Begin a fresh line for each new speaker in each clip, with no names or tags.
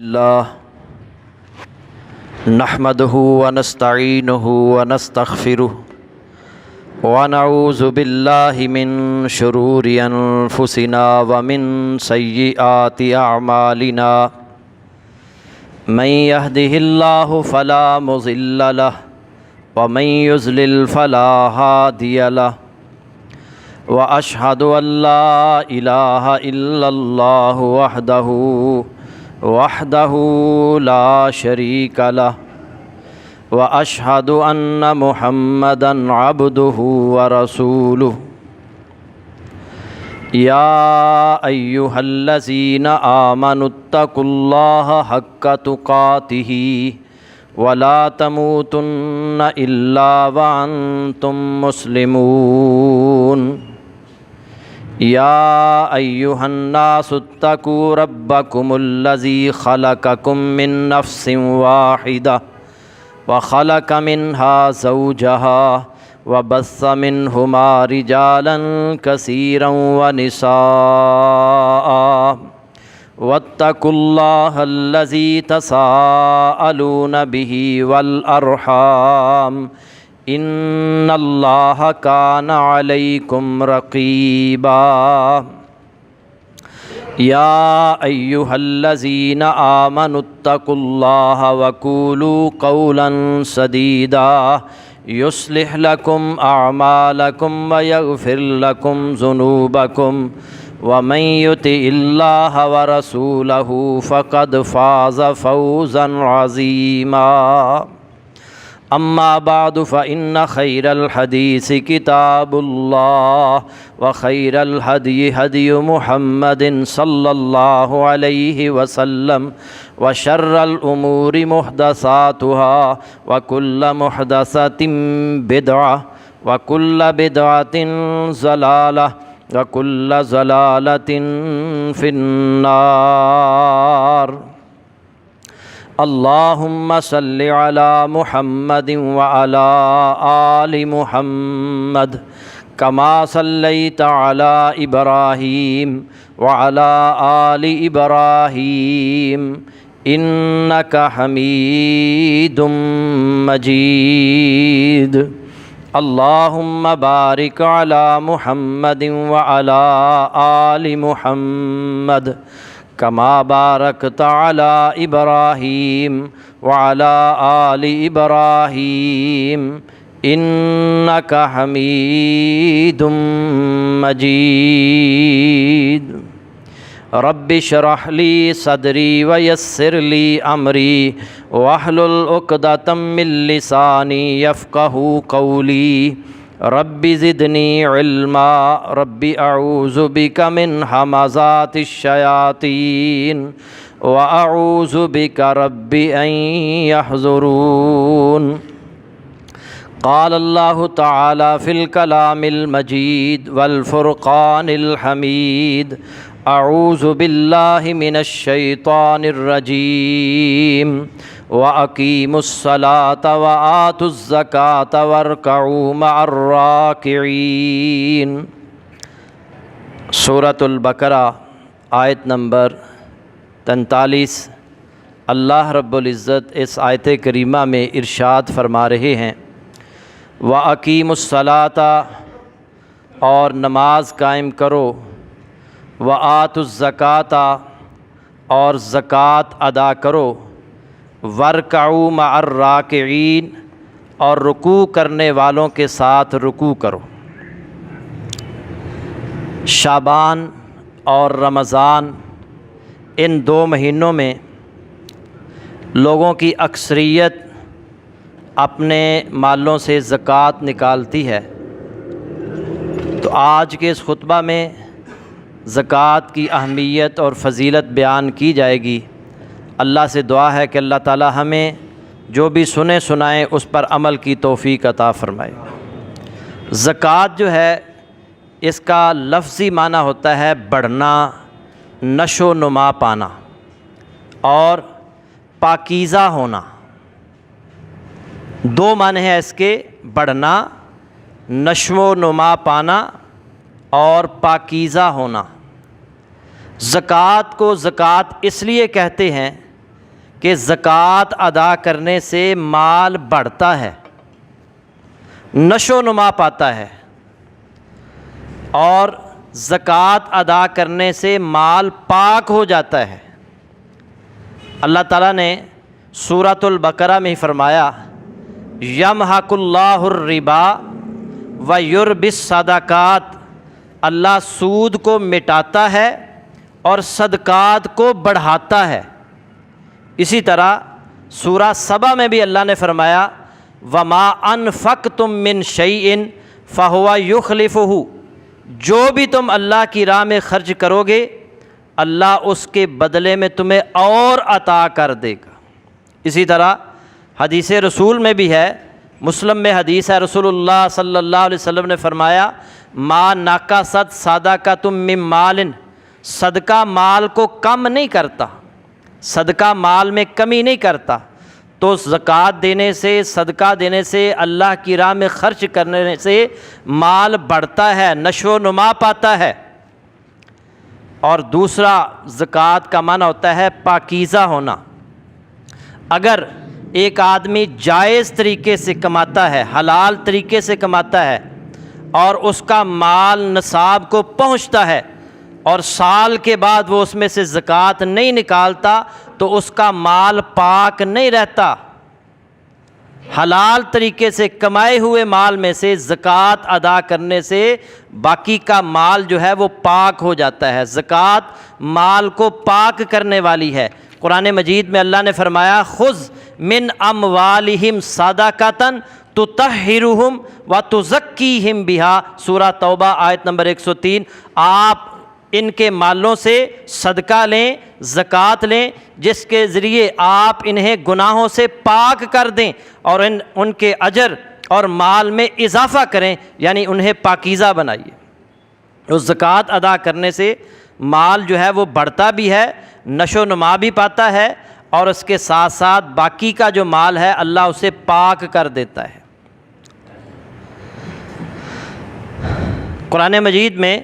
اللہ نحمدہ ونستعینہ ونستغفرہ ونعوذ باللہ من شرور انفسنا ومن سیئات اعمالنا من یہدہ اللہ فلا مضل لہ ومن یضلل فلا ہادی لہ واشہد ان لا الہ الا اللہ وحدہ لا شریک لہ واشہد ان محمدا عبدہ ورسولہ یا ایہا الذین آمنوا اتقوا اللہ حق تقاتہ ولا تموتن الا وانتم مسلمون یا ایہا الناس اتقوا ربکم الذی خلقکم من نفس واحدہ وخلق منها زوجها وبث منهما رجالا كثيرا ونساء واتقوا الله الذي تساءلون به والأرحام ان اللہ کان علیکم رقیبا یا ایہا الذین آمنوا اتقوا اللہ وقولوا قولا سدیدا یصلح لکم اعمالکم ویغفر لکم ذنوبکم ومن یطع اللہ ورسولہ فقد فاز فوزا عظیما اما بعد فإن خیر الحدیث کتاب اللہ وخیر الہدی ہدی محمد صلی اللہ علیہ وسلم وشر الامور محدثاتها وکل محدثۃ بدعہ وکل بدعۃ ضلالہ وکل ضلالۃ فی النار اللہم صلی علی محمد وعلی آل محمد کما صلیت علی ابراہیم وعلی آل ابراہیم انک حمید مجید اللہم بارک علی محمد وعلی آل محمد کما بارکت علی ابراہیم وعلی آل ابراہیم انک حمید مجید رب اشرح لی صدری ویسر لی امری واحلل عقدۃ من لسانی یفقہوا قولی رب زدنی علما رب اعوذ بک من ہمزات الشیاطین واعوذ بک رب ان یحضرون قال اللہ تعالی فی الکلام المجید والفرقان الحمید اعوذ باللہ من الشیطان الرجیم وَأَقِيمُوا الصَّلَاةَ وَآتُوا الزَّكَاةَ وَارْكَعُوا مَعَ الرَّاكِعِينَ سورۃ البقرہ آیت نمبر 43۔ اللہ رب العزت اس آیت کریمہ میں ارشاد فرما رہے ہیں وَأَقِيمُوا الصَّلَاةَ اور نماز قائم کرو، وَآتُوا الزَّكَاةَ اور زکوٰۃ ادا کرو، وَارْكَعُوا مَعَ الرَّاكِعِينَ اور رکوع کرنے والوں کے ساتھ رکوع کرو۔ شعبان اور رمضان ان دو مہینوں میں لوگوں کی اکثریت اپنے مالوں سے زکوٰۃ نکالتی ہے، تو آج کے اس خطبہ میں زکوٰۃ کی اہمیت اور فضیلت بیان کی جائے گی۔ اللہ سے دعا ہے کہ اللہ تعالی ہمیں جو بھی سنے سنائیں اس پر عمل کی توفیق عطا فرمائے۔ زکوٰۃ جو ہے اس کا لفظی معنی ہوتا ہے بڑھنا، نشو و نما پانا اور پاکیزہ ہونا۔ دو معنی ہیں اس کے، بڑھنا، نشو و نما پانا اور پاکیزہ ہونا۔ زکوٰۃ کو زکوٰۃ اس لیے کہتے ہیں کہ زکوٰۃ ادا کرنے سے مال بڑھتا ہے، نشو و نما پاتا ہے، اور زکوٰۃ ادا کرنے سے مال پاک ہو جاتا ہے۔ اللہ تعالیٰ نے سورۃ البقرہ میں فرمایا یمحق اللہ الربا ویربی الصدقات، اللہ سود کو مٹاتا ہے اور صدقات کو بڑھاتا ہے۔ اسی طرح سورہ سبا میں بھی اللہ نے فرمایا وما انفقتم من شیء فہو یخلفہ، جو بھی تم اللہ کی راہ میں خرچ کرو گے اللہ اس کے بدلے میں تمہیں اور عطا کر دے گا۔ اسی طرح حدیث رسول میں بھی ہے، مسلم میں حدیث ہے، رسول اللہ صلی اللہ علیہ وسلم نے فرمایا ما نقصت صدقۃ من مال، صدقہ مال کو کم نہیں کرتا، صدقہ مال میں کمی نہیں کرتا۔ تو زکوٰۃ دینے سے، صدقہ دینے سے، اللہ کی راہ میں خرچ کرنے سے مال بڑھتا ہے، نشو و نما پاتا ہے۔ اور دوسرا زکوٰۃ کا معنی ہوتا ہے پاکیزہ ہونا۔ اگر ایک آدمی جائز طریقے سے کماتا ہے، حلال طریقے سے کماتا ہے، اور اس کا مال نصاب کو پہنچتا ہے اور سال کے بعد وہ اس میں سے زکوٰۃ نہیں نکالتا تو اس کا مال پاک نہیں رہتا۔ حلال طریقے سے کمائے ہوئے مال میں سے زکوٰۃ ادا کرنے سے باقی کا مال جو ہے وہ پاک ہو جاتا ہے۔ زکوٰۃ مال کو پاک کرنے والی ہے۔ قرآن مجید میں اللہ نے فرمایا خذ من اموالہم صدقۃ تطہرہم وتزکیہم بہا، سورہ توبہ آیت نمبر 103۔ آپ ان کے مالوں سے صدقہ لیں، زکوٰۃ لیں، جس کے ذریعے آپ انہیں گناہوں سے پاک کر دیں اور ان کے اجر اور مال میں اضافہ کریں، یعنی انہیں پاکیزہ بنائیے۔ اس زکوٰۃ ادا کرنے سے مال جو ہے وہ بڑھتا بھی ہے، نشو و نما بھی پاتا ہے، اور اس کے ساتھ ساتھ باقی کا جو مال ہے اللہ اسے پاک کر دیتا ہے۔ قرآن مجید میں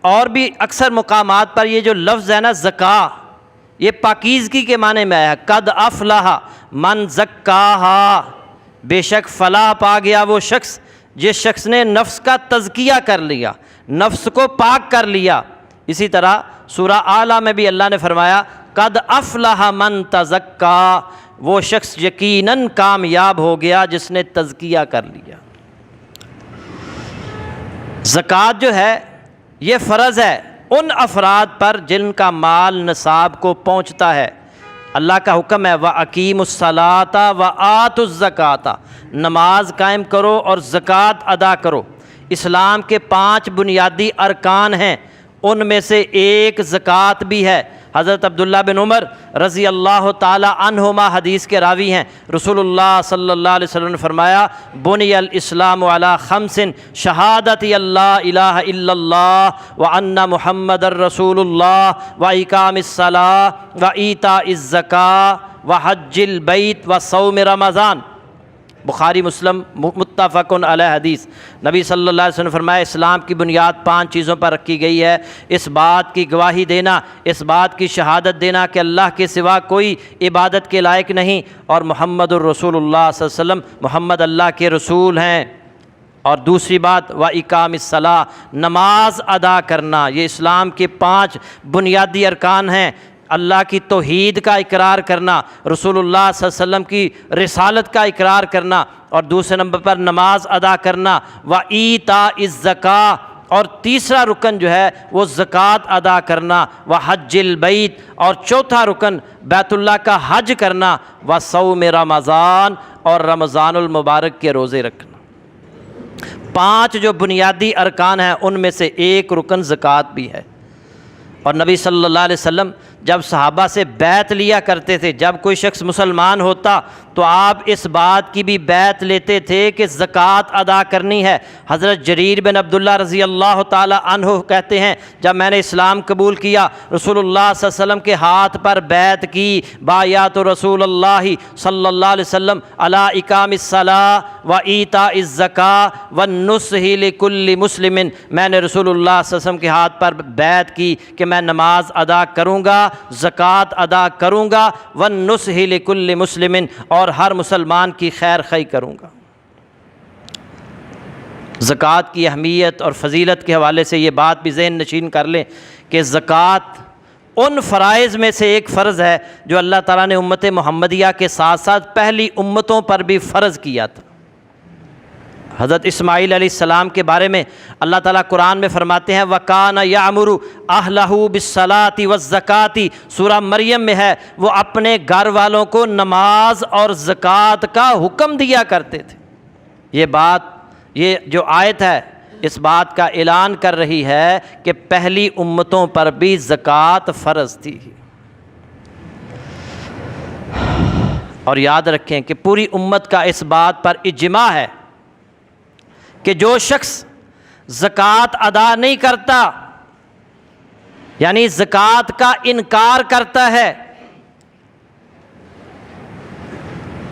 اور بھی اکثر مقامات پر یہ جو لفظ ہے نا زکا، یہ پاکیزگی کے معنی میں آیا۔ قد افلح من زکاہا، بے شک فلاح پا گیا وہ شخص جس شخص نے نفس کا تزکیہ کر لیا، نفس کو پاک کر لیا۔ اسی طرح سورہ اعلیٰ میں بھی اللہ نے فرمایا قد افلح من تزکا، وہ شخص یقیناً کامیاب ہو گیا جس نے تزکیہ کر لیا۔ زکوٰۃ جو ہے یہ فرض ہے ان افراد پر جن کا مال نصاب کو پہنچتا ہے۔ اللہ کا حکم ہے وَأَقِيمُوا الصَّلَاةَ وَآتُوا الزَّكَاةَ، نماز قائم کرو اور زکوٰۃ ادا کرو۔ اسلام کے 5 بنیادی ارکان ہیں، ان میں سے ایک زکوٰۃ بھی ہے۔ حضرت عبداللہ بن عمر رضی اللہ تعالی عنہما حدیث کے راوی ہیں، رسول اللہ صلی اللہ علیہ وسلم نے فرمایا بنی الاسلام علی 5 شہادت اللہ الہ الا اللہ وان محمد الرسول اللہ واقام الصلاۃ وایتاء الزکاۃ وحج البیت وصوم رمضان۔ بخاری مسلم متفق علیہ حدیث۔ نبی صلی اللہ علیہ وسلم نے فرمایا اسلام کی بنیاد 5 چیزوں پر رکھی گئی ہے، اس بات کی گواہی دینا، اس بات کی شہادت دینا کہ اللہ کے سوا کوئی عبادت کے لائق نہیں، اور محمد الرسول اللہ صلی اللہ علیہ وسلم محمد اللہ کے رسول ہیں۔ اور دوسری بات وَإِقَامِ الصَّلَاةِ، نماز ادا کرنا۔ یہ اسلام کے 5 بنیادی ارکان ہیں۔ اللہ کی توحید کا اقرار کرنا، رسول اللہ صلی اللہ علیہ وسلم کی رسالت کا اقرار کرنا، اور دوسرے نمبر پر نماز ادا کرنا، وَإِيتَاءِ الزَّكَاةِ، اور تیسرا رکن جو ہے وہ زکوٰۃ ادا کرنا، وحج البیت، اور چوتھا رکن بیت اللہ کا حج کرنا، وصوم رمضان، اور رمضان المبارک کے روزے رکھنا۔ 5 جو بنیادی ارکان ہیں ان میں سے ایک رکن زکوٰۃ بھی ہے۔ اور نبی صلی اللہ علیہ وسلم جب صحابہ سے بیعت لیا کرتے تھے، جب کوئی شخص مسلمان ہوتا تو آپ اس بات کی بھی بیعت لیتے تھے کہ زکوٰۃ ادا کرنی ہے۔ حضرت جریر بن عبداللہ رضی اللہ تعالی عنہ کہتے ہیں جب میں نے اسلام قبول کیا رسول اللہ صلی اللہ علیہ وسلم کے ہاتھ پر بیعت کی، بایعت رسول اللہ صلی اللہ علیہ وسلم علی اقام الصلاۃ و ایتاء الزکاۃ والنصح لکل مسلم، میں نے رسول اللہ صلی اللہ علیہ وسلم کے ہاتھ پر بیعت کی کہ میں نماز ادا کروں گا زکوٰۃ ادا کروں گا، وَالنُّصْحِ لِكُلِّ مُسْلِمٍ، اور ہر مسلمان کی خیر خواہی کروں گا۔ زکوٰۃ کی اہمیت اور فضیلت کے حوالے سے یہ بات بھی ذہن نشین کر لیں کہ زکوٰۃ ان فرائض میں سے ایک فرض ہے جو اللہ تعالیٰ نے امت محمدیہ کے ساتھ ساتھ پہلی امتوں پر بھی فرض کیا تھا۔ حضرت اسماعیل علیہ السلام کے بارے میں اللہ تعالیٰ قرآن میں فرماتے ہیں وَكَانَ يَعْمُرُ أَهْلَهُ بِالصَّلَاةِ وَالزَّكَاةِ، سورہ مریم میں ہے، وہ اپنے گھر والوں کو نماز اور زکوٰۃ کا حکم دیا کرتے تھے۔ یہ جو آیت ہے اس بات کا اعلان کر رہی ہے کہ پہلی امتوں پر بھی زکوٰۃ فرض تھی۔ اور یاد رکھیں کہ پوری امت کا اس بات پر اجماع ہے کہ جو شخص زکوٰۃ ادا نہیں کرتا، یعنی زکوٰۃ کا انکار کرتا ہے،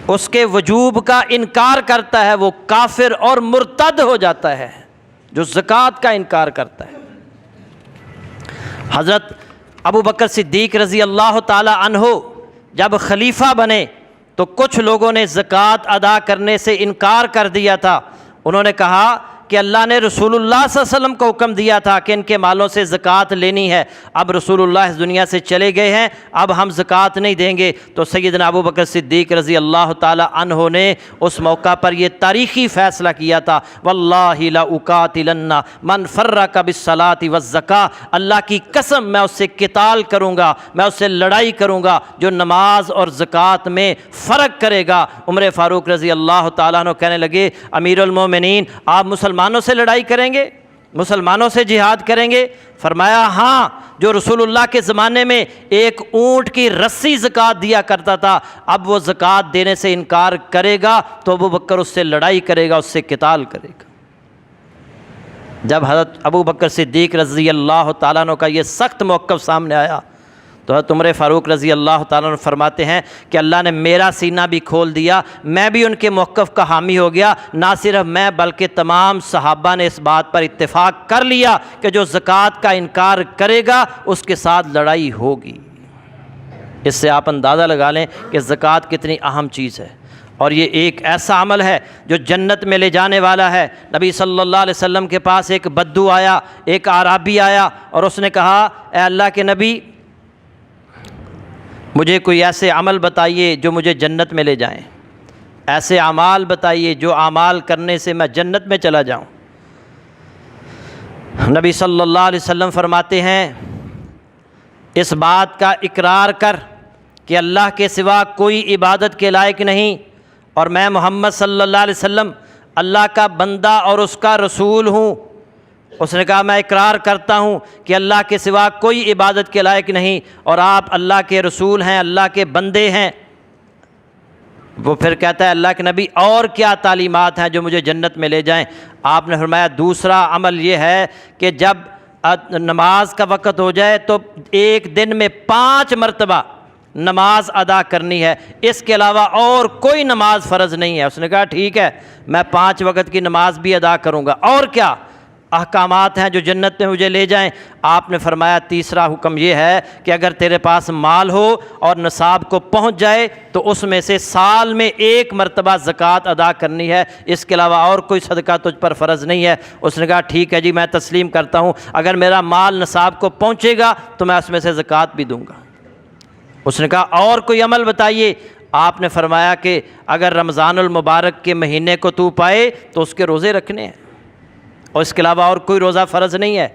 اس کے وجوب کا انکار کرتا ہے، وہ کافر اور مرتد ہو جاتا ہے جو زکوٰۃ کا انکار کرتا ہے۔ حضرت ابو بکر صدیق رضی اللہ تعالی عنہ جب خلیفہ بنے تو کچھ لوگوں نے زکوٰۃ ادا کرنے سے انکار کر دیا تھا۔ انہوں نے کہا کہ اللہ نے رسول اللہ صلی اللہ علیہ وسلم کو حکم دیا تھا کہ ان کے مالوں سے زکوٰۃ لینی ہے، اب رسول اللہ اس دنیا سے چلے گئے ہیں، اب ہم زکوٰۃ نہیں دیں گے۔ تو سیدنا ابو بکر صدیق رضی اللہ تعالی عنہ نے اس موقع پر یہ تاریخی فیصلہ کیا تھا، واللہ لأقاتلن من فرق بالصلاۃ والزکاۃ، اللہ کی قسم میں اس سے قتال کروں گا، میں اس سے لڑائی کروں گا جو نماز اور زکوٰۃ میں فرق کرے گا۔ عمر فاروق رضی اللہ تعالیٰ عنہ کہنے لگے امیر المومنین آپ مسلمانوں سے لڑائی کریں گے، مسلمانوں سے جہاد کریں گے؟ فرمایا ہاں، جو رسول اللہ کے زمانے میں ایک اونٹ کی رسی زکوٰۃ دیا کرتا تھا، اب وہ زکوٰۃ دینے سے انکار کرے گا تو ابو بکر اس سے لڑائی کرے گا، اس سے قتال کرے گا۔ جب حضرت ابو بکر صدیق رضی اللہ تعالیٰ عنہ کا یہ سخت موقف سامنے آیا تو حضرت عمر فاروق رضی اللہ تعالیٰ عنہ فرماتے ہیں کہ اللہ نے میرا سینہ بھی کھول دیا، میں بھی ان کے موقف کا حامی ہو گیا، نہ صرف میں بلکہ تمام صحابہ نے اس بات پر اتفاق کر لیا کہ جو زکوٰۃ کا انکار کرے گا اس کے ساتھ لڑائی ہوگی۔ اس سے آپ اندازہ لگا لیں کہ زکوٰۃ کتنی اہم چیز ہے، اور یہ ایک ایسا عمل ہے جو جنت میں لے جانے والا ہے۔ نبی صلی اللہ علیہ وسلم کے پاس ایک بدو آیا، ایک اعرابی آیا، اور اس نے کہا اے اللہ کے نبی مجھے کوئی ایسے عمل بتائیے جو مجھے جنت میں لے جائیں، ایسے اعمال بتائیے جو اعمال کرنے سے میں جنت میں چلا جاؤں۔ نبی صلی اللہ علیہ وسلم فرماتے ہیں اس بات کا اقرار کر کہ اللہ کے سوا کوئی عبادت کے لائق نہیں اور میں محمد صلی اللہ علیہ وسلم اللہ کا بندہ اور اس کا رسول ہوں۔ اس نے کہا میں اقرار کرتا ہوں کہ اللہ کے سوا کوئی عبادت کے لائق نہیں اور آپ اللہ کے رسول ہیں، اللہ کے بندے ہیں۔ وہ پھر کہتا ہے اللہ کے نبی اور کیا تعلیمات ہیں جو مجھے جنت میں لے جائیں؟ آپ نے فرمایا دوسرا عمل یہ ہے کہ جب نماز کا وقت ہو جائے تو ایک دن میں 5 مرتبہ نماز ادا کرنی ہے، اس کے علاوہ اور کوئی نماز فرض نہیں ہے۔ اس نے کہا ٹھیک ہے میں 5 وقت کی نماز بھی ادا کروں گا۔ اور کیا احکامات ہیں جو جنت میں مجھے لے جائیں؟ آپ نے فرمایا تیسرا حکم یہ ہے کہ اگر تیرے پاس مال ہو اور نصاب کو پہنچ جائے تو اس میں سے سال میں 1 مرتبہ زکوٰۃ ادا کرنی ہے، اس کے علاوہ اور کوئی صدقہ تجھ پر فرض نہیں ہے۔ اس نے کہا ٹھیک ہے جی میں تسلیم کرتا ہوں، اگر میرا مال نصاب کو پہنچے گا تو میں اس میں سے زکوٰۃ بھی دوں گا۔ اس نے کہا اور کوئی عمل بتائیے۔ آپ نے فرمایا کہ اگر رمضان المبارک کے مہینے کو تو پائے تو اس کے روزے رکھنے ہیں اور اس کے علاوہ اور کوئی روزہ فرض نہیں ہے۔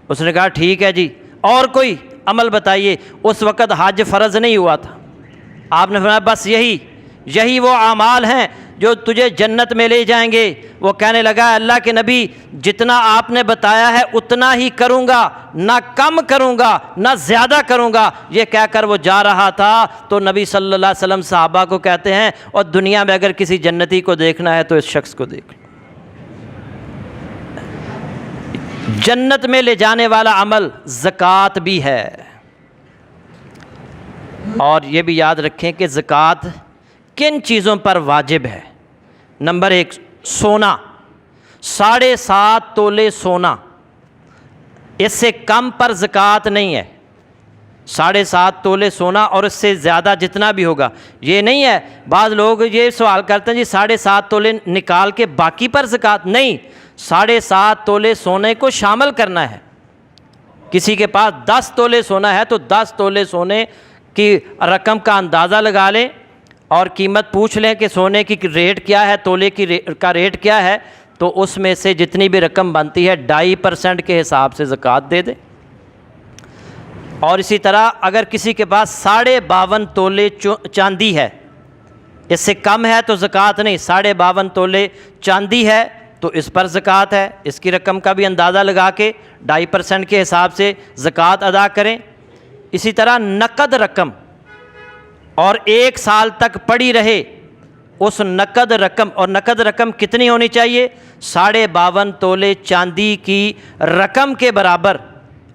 اس نے کہا ٹھیک ہے جی اور کوئی عمل بتائیے۔ اس وقت حج فرض نہیں ہوا تھا۔ آپ نے فرمایا بس یہی وہ اعمال ہیں جو تجھے جنت میں لے جائیں گے۔ وہ کہنے لگا اللہ کے نبی جتنا آپ نے بتایا ہے اتنا ہی کروں گا، نہ کم کروں گا نہ زیادہ کروں گا۔ یہ کہہ کر وہ جا رہا تھا تو نبی صلی اللہ علیہ وسلم صحابہ کو کہتے ہیں اور دنیا میں اگر کسی جنتی کو دیکھنا ہے تو اس شخص کو دیکھ لو۔ جنت میں لے جانے والا عمل زکوٰۃ بھی ہے۔ اور یہ بھی یاد رکھیں کہ زکوٰۃ کن چیزوں پر واجب ہے۔ نمبر 1 سونا، 7.5 تولے سونا، اس سے کم پر زکوٰۃ نہیں ہے۔ 7.5 تولے سونا اور اس سے زیادہ جتنا بھی ہوگا. یہ نہیں ہے بعض لوگ یہ سوال کرتے ہیں جی 7.5 تولے نکال کے باقی پر زکوٰۃ. نہیں، 7.5 تولے سونے کو شامل کرنا ہے. کسی کے پاس 10 تولے سونا ہے تو 10 تولے سونے کی رقم کا اندازہ لگا لیں اور قیمت پوچھ لیں کہ سونے کی ریٹ کیا ہے، تولے کا ریٹ کیا ہے، تو اس میں سے جتنی بھی رقم بنتی ہے 2.5% کے حساب سے زکوٰۃ دے دیں. اور اسی طرح اگر کسی کے پاس 52.5 تولے چاندی ہے، اس سے کم ہے تو زکوٰۃ نہیں، 52.5 تولے چاندی ہے تو اس پر زکوٰۃ ہے. اس کی رقم کا بھی اندازہ لگا کے 2.5% کے حساب سے زکوٰۃ ادا کریں. اسی طرح نقد رقم اور 1 سال تک پڑی رہے اس نقد رقم، اور نقد رقم کتنی ہونی چاہیے؟ 52.5 تولے چاندی کی رقم کے برابر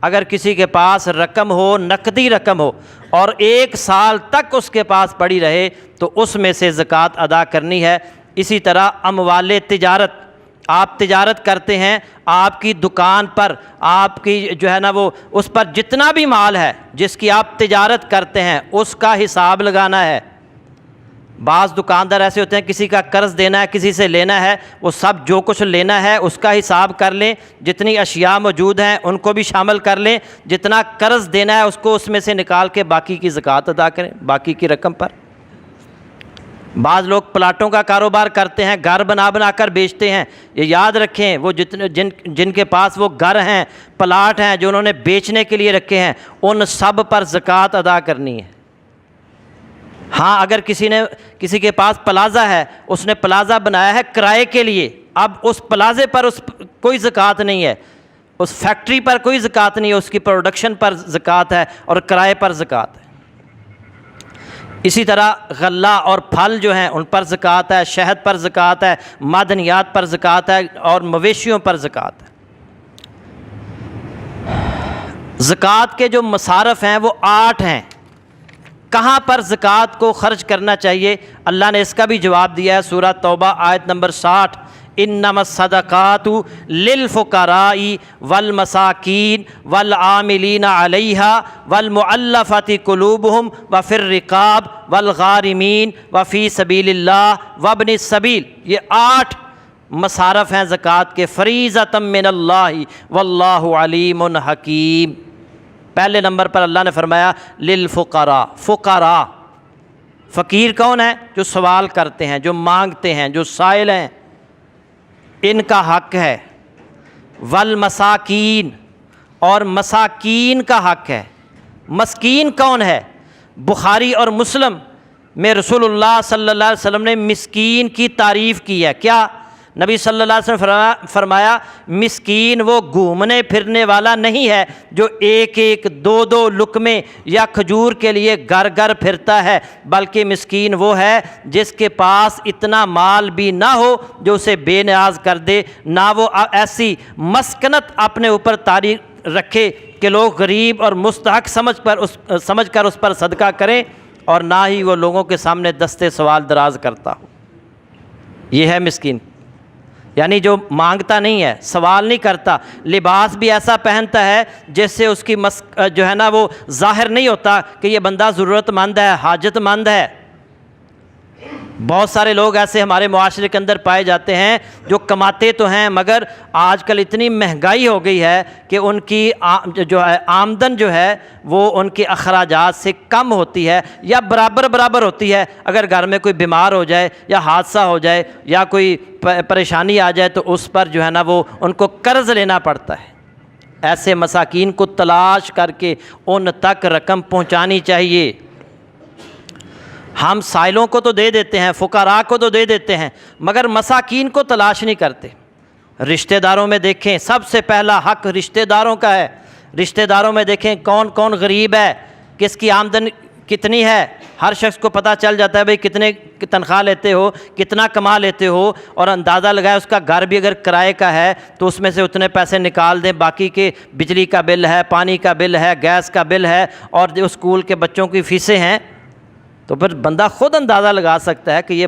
اگر کسی کے پاس رقم ہو، نقدی رقم ہو، اور 1 سال تک اس کے پاس پڑی رہے تو اس میں سے زکوٰۃ ادا کرنی ہے. اسی طرح اموال تجارت، آپ تجارت کرتے ہیں، آپ کی دکان پر آپ کی جو ہے نا وہ اس پر جتنا بھی مال ہے جس کی آپ تجارت کرتے ہیں اس کا حساب لگانا ہے. بعض دکاندار ایسے ہوتے ہیں کسی کا قرض دینا ہے، کسی سے لینا ہے، وہ سب جو کچھ لینا ہے اس کا حساب کر لیں، جتنی اشیاء موجود ہیں ان کو بھی شامل کر لیں، جتنا قرض دینا ہے اس کو اس میں سے نکال کے باقی کی زکوٰۃ ادا کریں باقی کی رقم پر. بعض لوگ پلاٹوں کا کاروبار کرتے ہیں، گھر بنا کر بیچتے ہیں. یہ یاد رکھیں وہ جن کے پاس وہ گھر ہیں، پلاٹ ہیں جو انہوں نے بیچنے کے لیے رکھے ہیں، ان سب پر زکوٰۃ ادا کرنی ہے. ہاں اگر کسی کے پاس پلازا ہے، اس نے پلازا بنایا ہے کرائے کے لیے، اب اس پلازے پر کوئی زکوٰۃ نہیں ہے، اس فیکٹری پر کوئی زکوٰۃ نہیں ہے، اس کی پروڈکشن پر زکوٰۃ ہے اور کرائے پر زکوٰۃ ہے. اسی طرح غلہ اور پھل جو ہیں ان پر زکوٰۃ ہے، شہد پر زکوٰۃ ہے، معدنیات پر زکوٰۃ ہے اور مویشیوں پر زکوٰۃ ہے. زکوٰۃ کے جو مصارف ہیں وہ 8 ہیں. کہاں پر زکوٰۃ کو خرچ کرنا چاہیے؟ اللہ نے اس کا بھی جواب دیا ہے. سورہ توبہ آیت نمبر 60، انما الصدقات للفقراء والمساکین والعاملین علیہا والمؤلفۃ قلوبہم وفی الرقاب والغارمین وفی سبیل اللہ وابن السبیل. یہ 8 مصارف ہیں زکوٰۃ کے. فریضۃ من اللہ واللہ علیم حکیم. پہلے نمبر پر اللہ نے فرمایا للفقراء. فقراء، فقیر کون ہے؟ جو سوال کرتے ہیں، جو مانگتے ہیں، جو سائل ہیں، ان کا حق ہے. والمساکین، اور مساکین کا حق ہے. مسکین کون ہے؟ بخاری اور مسلم میں رسول اللہ صلی اللہ علیہ وسلم نے مسکین کی تعریف کی ہے. کیا؟ نبی صلی اللہ علیہ وسلم فرمایا مسکین وہ گھومنے پھرنے والا نہیں ہے جو 1 2 لقمے یا کھجور کے لیے گھر گھر پھرتا ہے، بلکہ مسکین وہ ہے جس کے پاس اتنا مال بھی نہ ہو جو اسے بے نیاز کر دے، نہ وہ ایسی مسکنت اپنے اوپر طاری رکھے کہ لوگ غریب اور مستحق سمجھ کر اس پر صدقہ کریں، اور نہ ہی وہ لوگوں کے سامنے دستے سوال دراز کرتا ہو. یہ ہے مسکین، یعنی جو مانگتا نہیں ہے، سوال نہیں کرتا، لباس بھی ایسا پہنتا ہے جس سے اس کی جو ہے نا وہ ظاہر نہیں ہوتا کہ یہ بندہ ضرورت مند ہے، حاجت مند ہے. بہت سارے لوگ ایسے ہمارے معاشرے کے اندر پائے جاتے ہیں جو کماتے تو ہیں مگر آج کل اتنی مہنگائی ہو گئی ہے کہ ان کی جو ہے آمدن جو ہے وہ ان کے اخراجات سے کم ہوتی ہے یا برابر ہوتی ہے. اگر گھر میں کوئی بیمار ہو جائے یا حادثہ ہو جائے یا کوئی پریشانی آ جائے تو اس پر جو ہے نا وہ ان کو قرض لینا پڑتا ہے. ایسے مساکین کو تلاش کر کے ان تک رقم پہنچانی چاہیے. ہم سائلوں کو تو دے دیتے ہیں، فقراء کو تو دے دیتے ہیں، مگر مساکین کو تلاش نہیں کرتے. رشتہ داروں میں دیکھیں، سب سے پہلا حق رشتہ داروں کا ہے. رشتہ داروں میں دیکھیں کون کون غریب ہے، کس کی آمدن کتنی ہے. ہر شخص کو پتہ چل جاتا ہے بھئی کتنے تنخواہ لیتے ہو، کتنا کما لیتے ہو، اور اندازہ لگائے اس کا گھر بھی اگر کرائے کا ہے تو اس میں سے اتنے پیسے نکال دیں. باقی کے بجلی کا بل ہے، پانی کا بل ہے، گیس کا بل ہے، اور جو اسکول کے بچوں کی فیسیں ہیں، تو پھر بندہ خود اندازہ لگا سکتا ہے کہ یہ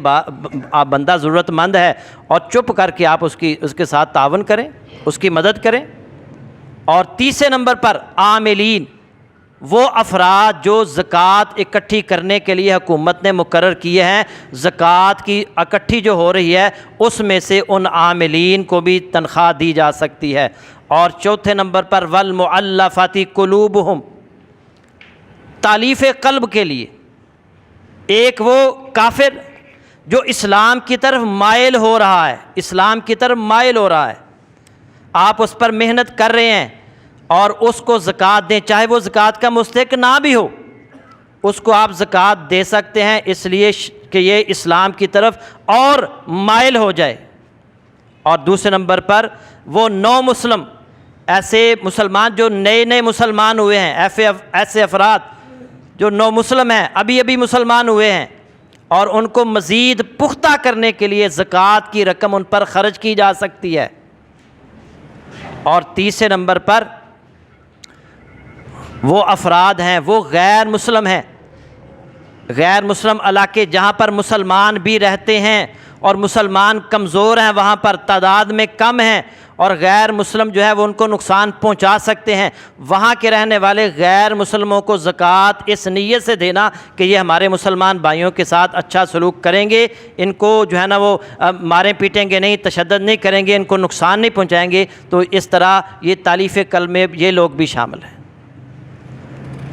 بندہ ضرورت مند ہے، اور چپ کر کے آپ اس کے ساتھ تعاون کریں، اس کی مدد کریں. اور تیسرے نمبر پر عاملین، وہ افراد جو زکوٰۃ اکٹھی کرنے کے لیے حکومت نے مقرر کیے ہیں، زکوٰۃ کی اکٹھی جو ہو رہی ہے اس میں سے ان عاملین کو بھی تنخواہ دی جا سکتی ہے۔ اور چوتھے نمبر پر والمؤلفۃ قلوبہم، تالیف قلب کے لیے، ایک وہ کافر جو اسلام کی طرف مائل ہو رہا ہے، اسلام کی طرف مائل ہو رہا ہے، آپ اس پر محنت کر رہے ہیں اور اس کو زکوٰۃ دیں، چاہے وہ زکوٰۃ کا مستحق نہ بھی ہو، اس کو آپ زکوٰۃ دے سکتے ہیں اس لیے کہ یہ اسلام کی طرف اور مائل ہو جائے۔ اور دوسرے نمبر پر وہ نو مسلم، ایسے مسلمان جو نئے مسلمان ہوئے ہیں، ایسے افراد جو نو مسلم ہیں، ابھی مسلمان ہوئے ہیں، اور ان کو مزید پختہ کرنے کے لیے زکوٰۃ کی رقم ان پر خرچ کی جا سکتی ہے۔ اور تیسرے نمبر پر وہ افراد ہیں، وہ غیر مسلم ہیں، غیر مسلم علاقے جہاں پر مسلمان بھی رہتے ہیں اور مسلمان کمزور ہیں، وہاں پر تعداد میں کم ہیں اور غیر مسلم جو ہے وہ ان کو نقصان پہنچا سکتے ہیں، وہاں کے رہنے والے غیر مسلموں کو زکوٰۃ اس نیت سے دینا کہ یہ ہمارے مسلمان بھائیوں کے ساتھ اچھا سلوک کریں گے، ان کو جو ہے نا وہ ماریں پیٹیں گے نہیں، تشدد نہیں کریں گے، ان کو نقصان نہیں پہنچائیں گے، تو اس طرح یہ تالیف قلب میں یہ لوگ بھی شامل ہیں،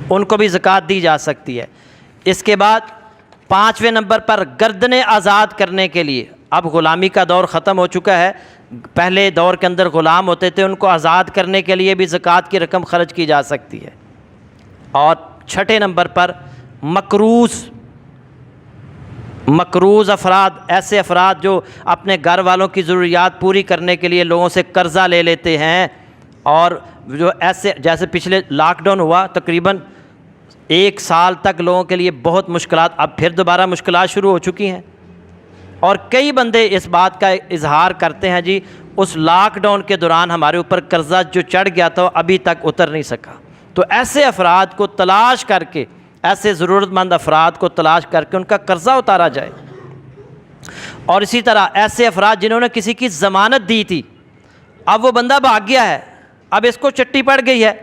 ان کو بھی زکوٰۃ دی جا سکتی ہے۔ اس کے بعد پانچویں نمبر پر گردنیں آزاد کرنے کے لیے، اب غلامی کا دور ختم ہو چکا ہے، پہلے دور کے اندر غلام ہوتے تھے، ان کو آزاد کرنے کے لیے بھی زکوٰۃ کی رقم خرچ کی جا سکتی ہے۔ اور چھٹے نمبر پر مقروض افراد، ایسے افراد جو اپنے گھر والوں کی ضروریات پوری کرنے کے لیے لوگوں سے قرضہ لے لیتے ہیں، اور جو ایسے جیسے پچھلے لاک ڈاؤن ہوا، تقریباً 1 سال تک لوگوں کے لیے بہت مشکلات، اب پھر دوبارہ مشکلات شروع ہو چکی ہیں، اور کئی بندے اس بات کا اظہار کرتے ہیں جی اس لاک ڈاؤن کے دوران ہمارے اوپر قرضہ جو چڑھ گیا تھا ابھی تک اتر نہیں سکا۔ تو ایسے افراد کو تلاش کر کے، ایسے ضرورت مند افراد کو تلاش کر کے ان کا قرضہ اتارا جائے۔ اور اسی طرح ایسے افراد جنہوں نے کسی کی ضمانت دی تھی، اب وہ بندہ بھاگ گیا ہے، اب اس کو چٹی پڑ گئی ہے،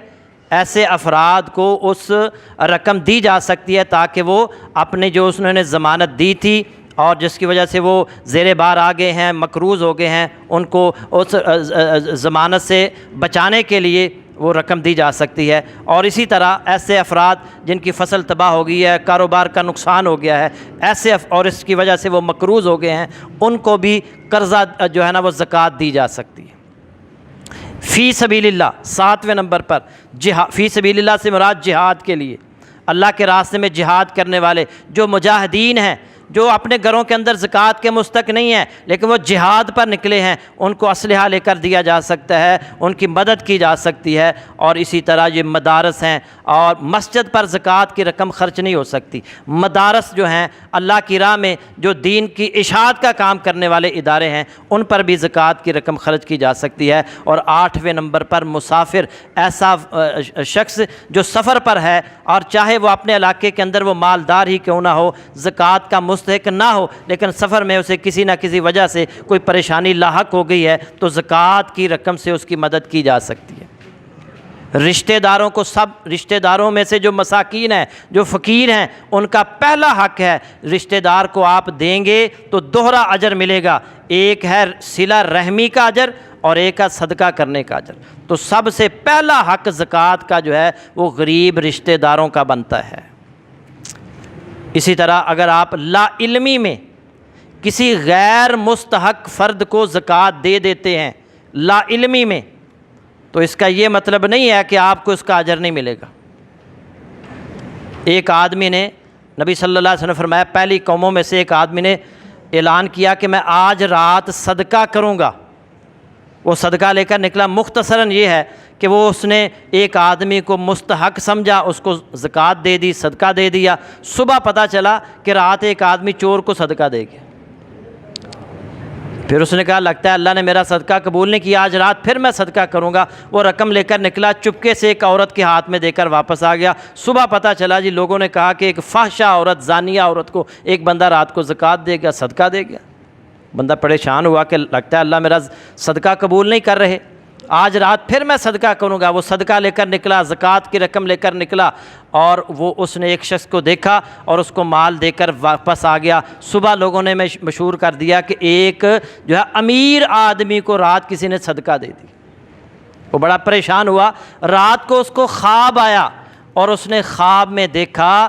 ایسے افراد کو اس رقم دی جا سکتی ہے تاکہ وہ اپنے جو انہوں نے ضمانت دی تھی اور جس کی وجہ سے وہ زیر بار آ گئے ہیں، مقروض ہو گئے ہیں، ان کو اس ضمانت سے بچانے کے لیے وہ رقم دی جا سکتی ہے۔ اور اسی طرح ایسے افراد جن کی فصل تباہ ہو گئی ہے، کاروبار کا نقصان ہو گیا ہے، ایسے اور اس کی وجہ سے وہ مقروض ہو گئے ہیں، ان کو بھی قرضہ جو ہے نا وہ زکوٰۃ دی جا سکتی ہے۔ فی سبیل اللہ، 7ویں نمبر پر فی سبیل اللہ سے مراد جہاد کے لیے، اللہ کے راستے میں جہاد کرنے والے جو مجاہدین ہیں، جو اپنے گھروں کے اندر زکوٰۃ کے مستحق نہیں ہیں لیکن وہ جہاد پر نکلے ہیں، ان کو اسلحہ لے کر دیا جا سکتا ہے، ان کی مدد کی جا سکتی ہے۔ اور اسی طرح یہ مدارس ہیں، اور مسجد پر زکوٰۃ کی رقم خرچ نہیں ہو سکتی، مدارس جو ہیں اللہ کی راہ میں جو دین کی اشاعت کا کام کرنے والے ادارے ہیں، ان پر بھی زکوٰۃ کی رقم خرچ کی جا سکتی ہے۔ اور 8ویں نمبر پر مسافر، ایسا شخص جو سفر پر ہے اور چاہے وہ اپنے علاقے کے اندر وہ مالدار ہی کیوں نہ ہو، زکوٰۃ کا مستحق نہ ہو، لیکن سفر میں اسے کسی نہ کسی وجہ سے کوئی پریشانی لاحق ہو گئی ہے، تو زکوٰۃ کی رقم سے اس کی مدد کی جا سکتی ہے۔ رشتہ داروں کو، سب رشتہ داروں میں سے جو مساکین ہیں، جو فقیر ہیں، ان کا پہلا حق ہے، رشتہ دار کو آپ دیں گے تو دوہرا اجر ملے گا، ایک ہے صلہ رحمی کا اجر اور ایک ہے صدقہ کرنے کا اجر۔ تو سب سے پہلا حق زکوٰۃ کا جو ہے وہ غریب رشتہ داروں کا بنتا ہے۔ اسی طرح اگر آپ لا علمی میں کسی غیر مستحق فرد کو زکوٰۃ دے دیتے ہیں، لا علمی میں، تو اس کا یہ مطلب نہیں ہے کہ آپ کو اس کا اجر نہیں ملے گا۔ ایک آدمی نے، نبی صلی اللہ علیہ وسلم نے فرمایا، پہلی قوموں میں سے ایک آدمی نے اعلان کیا کہ میں آج رات صدقہ کروں گا، وہ صدقہ لے کر نکلا۔ مختصراً یہ ہے کہ وہ اس نے ایک آدمی کو مستحق سمجھا، اس کو زکوٰۃ دے دی، صدقہ دے دیا، صبح پتہ چلا کہ رات ایک آدمی چور کو صدقہ دے گیا۔ پھر اس نے کہا لگتا ہے اللہ نے میرا صدقہ قبول نہیں کیا، آج رات پھر میں صدقہ کروں گا۔ وہ رقم لے کر نکلا، چپکے سے ایک عورت کے ہاتھ میں دے کر واپس آ گیا۔ صبح پتہ چلا جی لوگوں نے کہا کہ ایک فاحشہ عورت، زانیہ عورت کو ایک بندہ رات کو زکوٰۃ دے گیا، صدقہ دے گیا۔ بندہ پریشان ہوا کہ لگتا ہے اللہ میرا صدقہ قبول نہیں کر رہے، آج رات پھر میں صدقہ کروں گا۔ وہ صدقہ لے کر نکلا، زکوٰۃ کی رقم لے کر نکلا، اور وہ اس نے ایک شخص کو دیکھا اور اس کو مال دے کر واپس آ گیا۔ صبح لوگوں نے مشہور کر دیا کہ ایک جو ہے امیر آدمی کو رات کسی نے صدقہ دے دی۔ وہ بڑا پریشان ہوا۔ رات کو اس کو خواب آیا اور اس نے خواب میں دیکھا،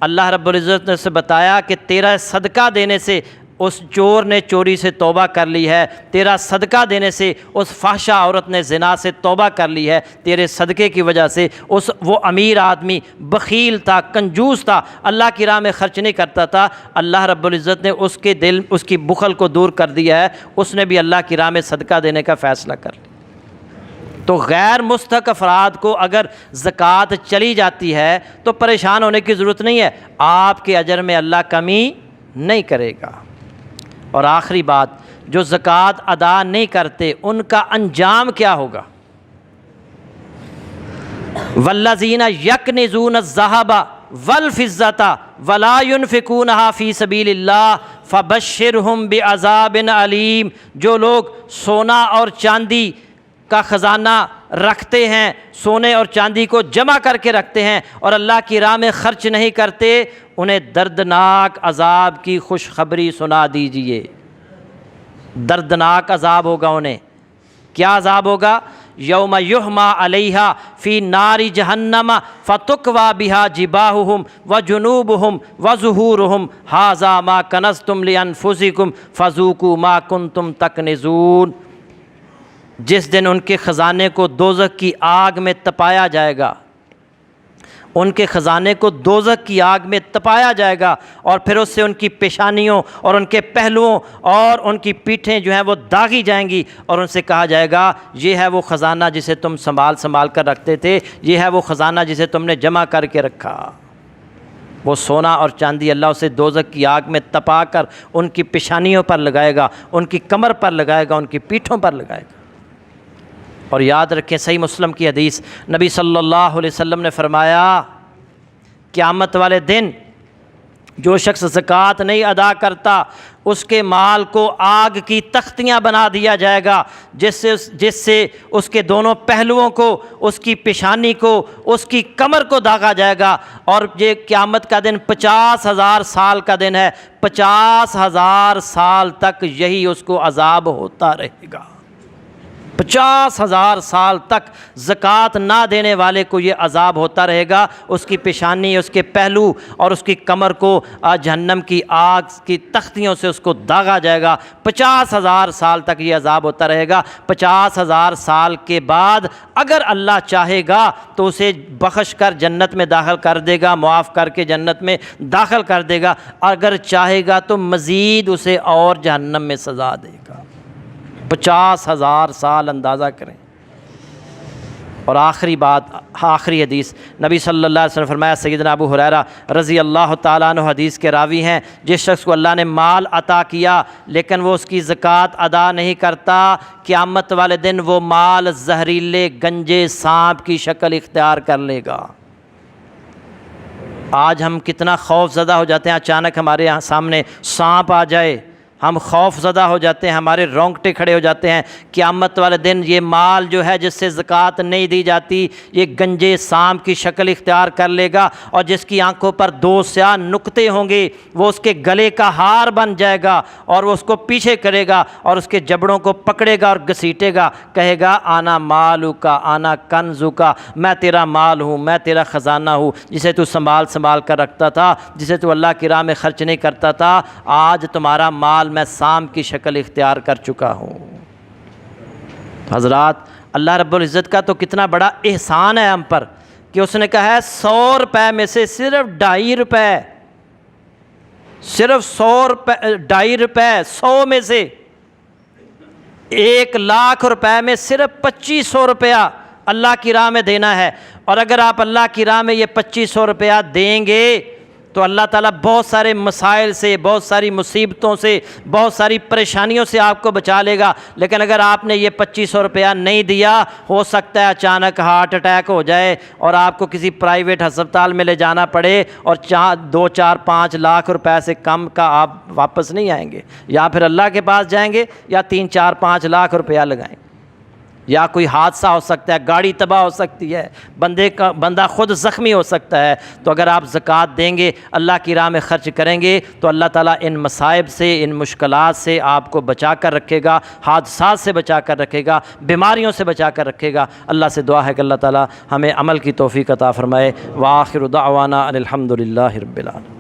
اللہ رب العزت نے اسے بتایا کہ تیرا صدقہ دینے سے اس چور نے چوری سے توبہ کر لی ہے، تیرا صدقہ دینے سے اس فحشہ عورت نے زنا سے توبہ کر لی ہے، تیرے صدقے کی وجہ سے وہ امیر آدمی بخیل تھا، کنجوس تھا، اللہ کی راہ میں خرچ نہیں کرتا تھا، اللہ رب العزت نے اس کے دل، اس کی بخل کو دور کر دیا ہے، اس نے بھی اللہ کی راہ میں صدقہ دینے کا فیصلہ کر لیا۔ تو غیر مستحق افراد کو اگر زکوٰۃ چلی جاتی ہے تو پریشان ہونے کی ضرورت نہیں ہے، آپ کے اجر میں اللہ کمی نہیں کرے گا۔ اور آخری بات، جو زکوٰۃ ادا نہیں کرتے ان کا انجام کیا ہوگا؟ والذین یکنزون الذھب والفضة ولا ينفقونها فی سبیل اللہ فبشرہم بعذاب علیم۔ جو لوگ سونا اور چاندی کا خزانہ رکھتے ہیں، سونے اور چاندی کو جمع کر کے رکھتے ہیں اور اللہ کی راہ میں خرچ نہیں کرتے، انہیں دردناک عذاب کی خوشخبری سنا دیجئے۔ دردناک عذاب ہوگا انہیں۔ کیا عذاب ہوگا؟ یوم یحمیٰ علیہا فی نار جہنم فتکویٰ بہا جباہہم وجنوبہم وظہورہم ھذا ما کنزتم لانفسکم فذوقوا ما کنتم تکنزون۔ جس دن ان کے خزانے کو دوزخ کی آگ میں تپایا جائے گا، ان کے خزانے کو دوزخ کی آگ میں تپایا جائے گا، اور پھر اس سے ان کی پیشانیوں اور ان کے پہلوؤں اور ان کی پیٹھیں جو ہیں وہ داغی جائیں گی، اور ان سے کہا جائے گا یہ ہے وہ خزانہ جسے تم سنبھال کر رکھتے تھے، یہ ہے وہ خزانہ جسے تم نے جمع کر کے رکھا۔ وہ سونا اور چاندی اللہ اسے دوزخ کی آگ میں تپا کر ان کی پیشانیوں پر لگائے گا، ان کی کمر پر لگائے گا، ان کی پیٹھوں پر لگائے گا۔ اور یاد رکھیں صحیح مسلم کی حدیث، نبی صلی اللہ علیہ وسلم نے فرمایا قیامت والے دن جو شخص زکوٰۃ نہیں ادا کرتا اس کے مال کو آگ کی تختیاں بنا دیا جائے گا، جس سے اس کے دونوں پہلوؤں کو، اس کی پیشانی کو، اس کی کمر کو داغا جائے گا، اور یہ قیامت کا دن 50,000 سال کا دن ہے، 50,000 سال تک یہی اس کو عذاب ہوتا رہے گا۔ 50,000 سال تک زکوٰۃ نہ دینے والے کو یہ عذاب ہوتا رہے گا، اس کی پیشانی، اس کے پہلو اور اس کی کمر کو جہنم کی آگ کی تختیوں سے اس کو داغا جائے گا۔ 50,000 سال تک یہ عذاب ہوتا رہے گا۔ 50,000 سال کے بعد اگر اللہ چاہے گا تو اسے بخش کر جنت میں داخل کر دے گا، معاف کر کے جنت میں داخل کر دے گا، اگر چاہے گا تو مزید اسے اور جہنم میں سزا دے گا۔ 50,000 سال اندازہ کریں۔ اور آخری بات، آخری حدیث، نبی صلی اللہ علیہ وسلم نے فرمایا، سیدنا ابو ہریرہ رضی اللہ تعالیٰ عنہ حدیث کے راوی ہیں، جس شخص کو اللہ نے مال عطا کیا لیکن وہ اس کی زکوٰۃ ادا نہیں کرتا، قیامت والے دن وہ مال زہریلے گنجے سانپ کی شکل اختیار کر لے گا۔ آج ہم کتنا خوف زدہ ہو جاتے ہیں، اچانک ہمارے یہاں سامنے سانپ آ جائے ہم خوف زدہ ہو جاتے ہیں، ہمارے رونگٹے کھڑے ہو جاتے ہیں۔ قیامت والے دن یہ مال جو ہے جس سے زکوٰۃ نہیں دی جاتی، یہ گنجے سانپ کی شکل اختیار کر لے گا، اور جس کی آنکھوں پر 2 سیاہ نقطے ہوں گے وہ اس کے گلے کا ہار بن جائے گا، اور وہ اس کو پیچھے کرے گا اور اس کے جبڑوں کو پکڑے گا اور گھسیٹے گا، کہے گا آنا مالو کا، آنا کنزو کا، میں تیرا مال ہوں، میں تیرا خزانہ ہوں، جسے تو سنبھال کر رکھتا تھا، جسے تو اللہ کی راہ میں خرچ نہیں کرتا تھا، آج تمہارا مال میں سانپ کی شکل اختیار کر چکا ہوں۔ حضرات، اللہ رب العزت کا تو کتنا بڑا احسان ہے ہم پر کہ اس نے کہا ہے 100 روپے میں سے صرف 2.5 روپے، صرف 2.5 روپے 100 میں سے 1,00,000 روپے میں صرف 2,500 روپیہ اللہ کی راہ میں دینا ہے، اور اگر آپ اللہ کی راہ میں یہ 2,500 روپیہ دیں گے تو اللہ تعالیٰ بہت سارے مسائل سے، بہت ساری مصیبتوں سے، بہت ساری پریشانیوں سے آپ کو بچا لے گا۔ لیکن اگر آپ نے یہ 2,500 روپیہ نہیں دیا، ہو سکتا ہے اچانک ہارٹ اٹیک ہو جائے اور آپ کو کسی پرائیویٹ ہسپتال میں لے جانا پڑے، اور 2, 4, 5 لاکھ روپے سے کم کا آپ واپس نہیں آئیں گے، یا پھر اللہ کے پاس جائیں گے یا 3, 4, 5 لاکھ روپیہ لگائیں گے۔ یا کوئی حادثہ ہو سکتا ہے، گاڑی تباہ ہو سکتی ہے، بندہ خود زخمی ہو سکتا ہے، تو اگر آپ زکوٰۃ دیں گے، اللہ کی راہ میں خرچ کریں گے تو اللہ تعالیٰ ان مصائب سے، ان مشکلات سے آپ کو بچا کر رکھے گا، حادثات سے بچا کر رکھے گا، بیماریوں سے بچا کر رکھے گا۔ اللہ سے دعا ہے کہ اللہ تعالیٰ ہمیں عمل کی توفیق عطا فرمائے۔ وآخر دعوانا ان الحمد للہ رب العالمین۔